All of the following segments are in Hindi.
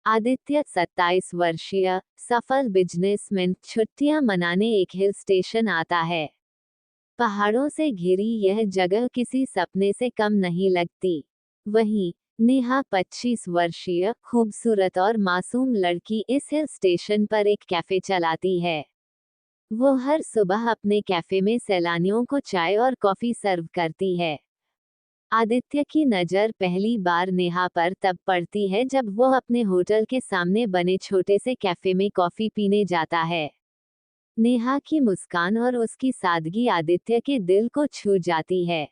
आदित्य 27 वर्षीय सफल बिजनेसमैन छुट्टियां मनाने एक हिल स्टेशन आता है। पहाड़ों से घिरी यह जगह किसी सपने से कम नहीं लगती। वहीं नेहा 25 वर्षीय खूबसूरत और मासूम लड़की इस हिल स्टेशन पर एक कैफे चलाती है। वो हर सुबह अपने कैफे में सैलानियों को चाय और कॉफी सर्व करती है। आदित्य की नज़र पहली बार नेहा पर तब पड़ती है जब वो अपने होटल के सामने बने छोटे से कैफे में कॉफी पीने जाता है। नेहा की मुस्कान और उसकी सादगी आदित्य के दिल को छू जाती है।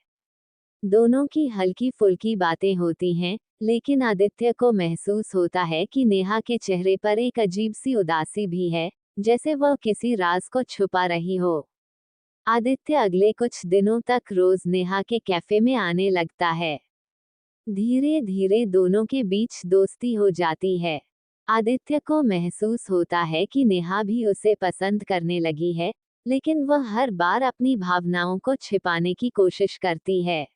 दोनों की हल्की फुल्की बातें होती हैं, लेकिन आदित्य को महसूस होता है कि नेहा के चेहरे पर एक अजीब सी उदासी भी है, जैसे वह किसी राज को छुपा रही हो। आदित्य अगले कुछ दिनों तक रोज नेहा के कैफे में आने लगता है। धीरे धीरे दोनों के बीच दोस्ती हो जाती है। आदित्य को महसूस होता है कि नेहा भी उसे पसंद करने लगी है, लेकिन वह हर बार अपनी भावनाओं को छिपाने की कोशिश करती है।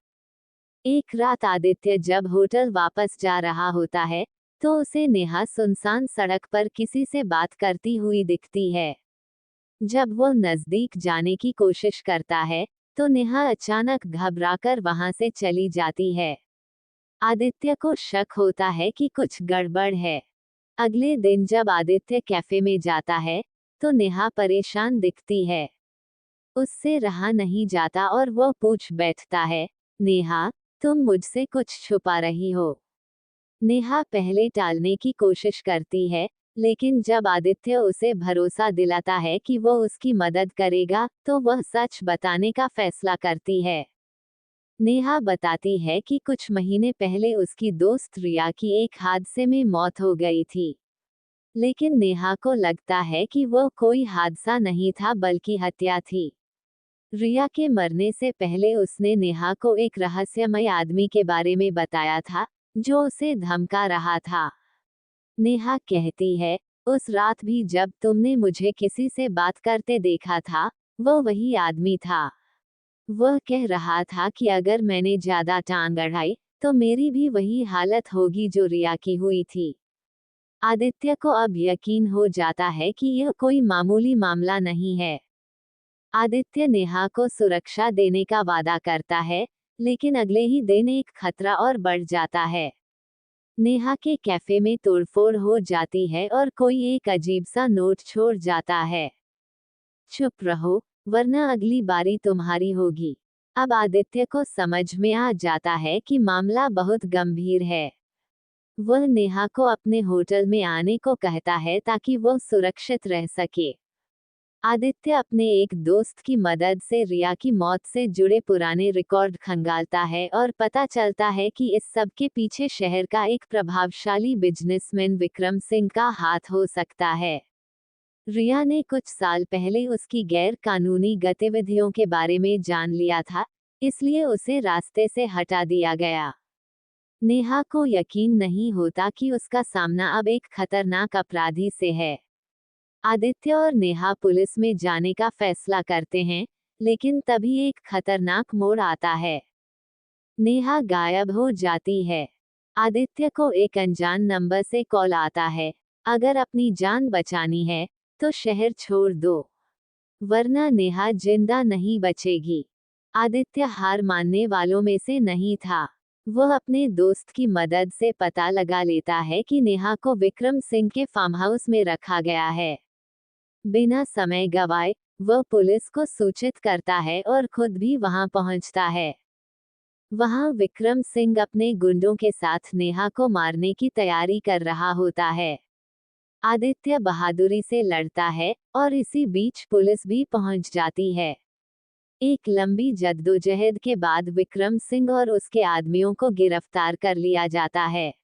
एक रात आदित्य जब होटल वापस जा रहा होता है, तो उसे नेहा सुनसान सड़क पर किसी से बात करती हुई दिखती है। जब वो नजदीक जाने की कोशिश करता है, तो नेहा अचानक घबराकर वहां से चली जाती है। आदित्य को शक होता है कि कुछ गड़बड़ है। अगले दिन जब आदित्य कैफे में जाता है, तो नेहा परेशान दिखती है। उससे रहा नहीं जाता और वो पूछ बैठता है, नेहा, तुम मुझसे कुछ छुपा रही हो? नेहा पहले टालने की कोशिश करती है, लेकिन जब आदित्य उसे भरोसा दिलाता है कि वो उसकी मदद करेगा, तो वह सच बताने का फैसला करती है। नेहा बताती है कि कुछ महीने पहले उसकी दोस्त रिया की एक हादसे में मौत हो गई थी। लेकिन नेहा को लगता है कि वह कोई हादसा नहीं था बल्कि हत्या थी। रिया के मरने से पहले उसने नेहा को एक रहस्यमय आदमी के बारे में बताया था, जो उसे धमका रहा था। नेहा कहती है, उस रात भी जब तुमने मुझे किसी से बात करते देखा था, वो वही आदमी था। वह कह रहा था कि अगर मैंने ज्यादा टांग अड़ाई, तो मेरी भी वही हालत होगी जो रिया की हुई थी। आदित्य को अब यकीन हो जाता है कि यह कोई मामूली मामला नहीं है। आदित्य नेहा को सुरक्षा देने का वादा करता है, लेकिन अगले ही दिन एक खतरा और बढ़ जाता है। नेहा के कैफे में तोड़फोड़ हो जाती है और कोई एक अजीब सा नोट छोड़ जाता है, चुप रहो, वरना अगली बारी तुम्हारी होगी। अब आदित्य को समझ में आ जाता है कि मामला बहुत गंभीर है। वह नेहा को अपने होटल में आने को कहता है ताकि वह सुरक्षित रह सके। आदित्य अपने एक दोस्त की मदद से रिया की मौत से जुड़े पुराने रिकॉर्ड खंगालता है और पता चलता है कि इस सब के पीछे शहर का एक प्रभावशाली बिजनेसमैन विक्रम सिंह का हाथ हो सकता है। रिया ने कुछ साल पहले उसकी गैर कानूनी गतिविधियों के बारे में जान लिया था, इसलिए उसे रास्ते से हटा दिया गया। नेहा को यकीन नहीं होता कि उसका सामना अब एक खतरनाक अपराधी से है। आदित्य और नेहा पुलिस में जाने का फैसला करते हैं, लेकिन तभी एक खतरनाक मोड़ आता है। नेहा गायब हो जाती है। आदित्य को एक अनजान नंबर से कॉल आता है, अगर अपनी जान बचानी है, तो शहर छोड़ दो, वरना नेहा जिंदा नहीं बचेगी। आदित्य हार मानने वालों में से नहीं था। वह अपने दोस्त की मदद से पता लगा लेता है कि नेहा को विक्रम सिंह के फार्म हाउस में रखा गया है। बिना समय गवाए, वह पुलिस को सूचित करता है और खुद भी वहां पहुंचता है। वहां विक्रम सिंह अपने गुंडों के साथ नेहा को मारने की तैयारी कर रहा होता है। आदित्य बहादुरी से लड़ता है, और इसी बीच पुलिस भी पहुंच जाती है। एक लंबी जद्दोजहद के बाद विक्रम सिंह और उसके आदमियों को गिरफ्तार कर लिया जाता है।